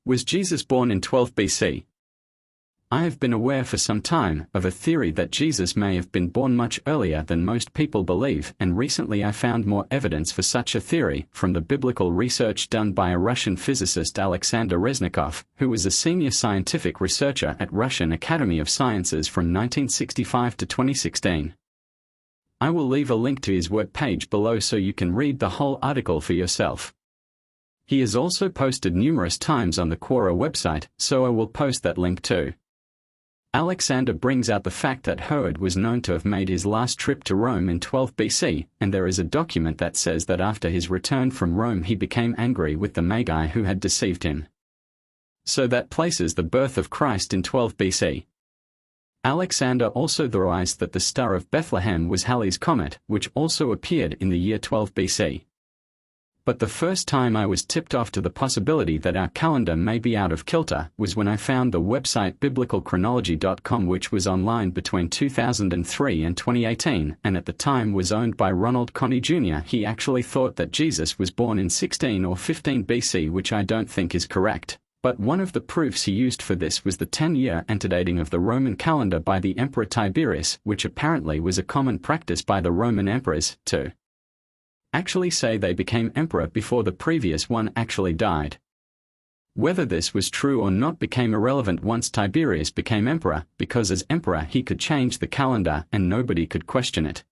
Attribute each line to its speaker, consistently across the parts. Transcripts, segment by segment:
Speaker 1: Was Jesus born in 12 BC? I have been aware for some time of a theory that Jesus may have been born much earlier than most people believe, and recently I found more evidence for such a theory from the biblical research done by a Russian physicist Alexander Reznikov, who was a senior scientific researcher at Russian Academy of Sciences from 1965 to 2016. I will leave a link to his work page below so you can read the whole article for yourself. He has also posted numerous times on the Quora website, so I will post that link too. Alexander brings out the fact that Herod was known to have made his last trip to Rome in 12 BC, and there is a document that says that after his return from Rome he became angry with the Magi who had deceived him. So that places the birth of Christ in 12 BC. Alexander also theorized that the Star of Bethlehem was Halley's Comet, which also appeared in the year 12 BC. But the first time I was tipped off to the possibility that our calendar may be out of kilter was when I found the website biblicalchronology.com, which was online between 2003 and 2018, and at the time was owned by Ronald Connie Jr. He actually thought that Jesus was born in 16 or 15 BC, which I don't think is correct. But one of the proofs he used for this was the 10-year antedating of the Roman calendar by the Emperor Tiberius, which apparently was a common practice by the Roman emperors to actually say they became emperor before the previous one actually died. Whether this was true or not became irrelevant once Tiberius became emperor, because as emperor he could change the calendar and nobody could question it.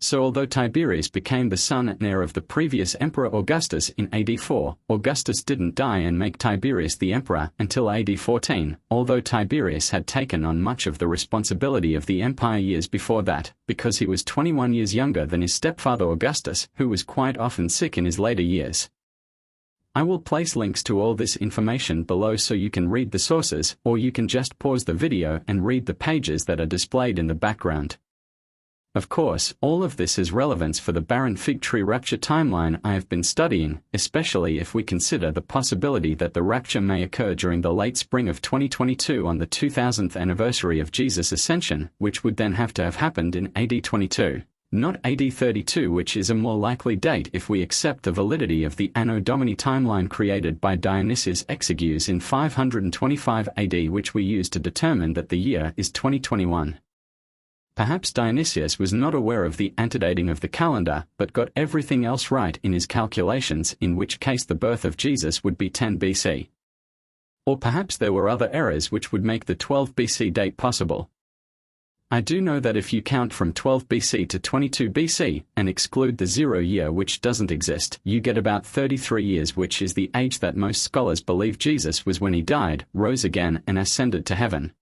Speaker 1: So although Tiberius became the son and heir of the previous emperor Augustus in AD 4, Augustus didn't die and make Tiberius the emperor until AD 14, although Tiberius had taken on much of the responsibility of the empire years before that, because he was 21 years younger than his stepfather Augustus, who was quite often sick in his later years. I will place links to all this information below so you can read the sources, or you can just pause the video and read the pages that are displayed in the background. Of course, all of this has relevance for the barren fig tree rapture timeline I have been studying, especially if we consider the possibility that the rapture may occur during the late spring of 2022 on the 2000th anniversary of Jesus' ascension, which would then have to have happened in AD 22, not AD 32, which is a more likely date if we accept the validity of the Anno Domini timeline created by Dionysius Exiguus in 525 AD, which we use to determine that the year is 2021. Perhaps Dionysius was not aware of the antedating of the calendar, but got everything else right in his calculations, in which case the birth of Jesus would be 10 BC. Or perhaps there were other errors which would make the 12 BC date possible. I do know that if you count from 12 BC to 22 BC, and exclude the 0 year which doesn't exist, you get about 33 years, which is the age that most scholars believe Jesus was when he died, rose again and ascended to heaven.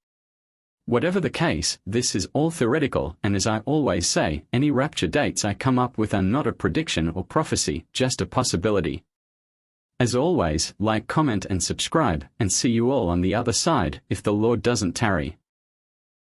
Speaker 1: Whatever the case, this is all theoretical, and as I always say, any rapture dates I come up with are not a prediction or prophecy, just a possibility. As always, like, comment and subscribe, and see you all on the other side, if the Lord doesn't tarry.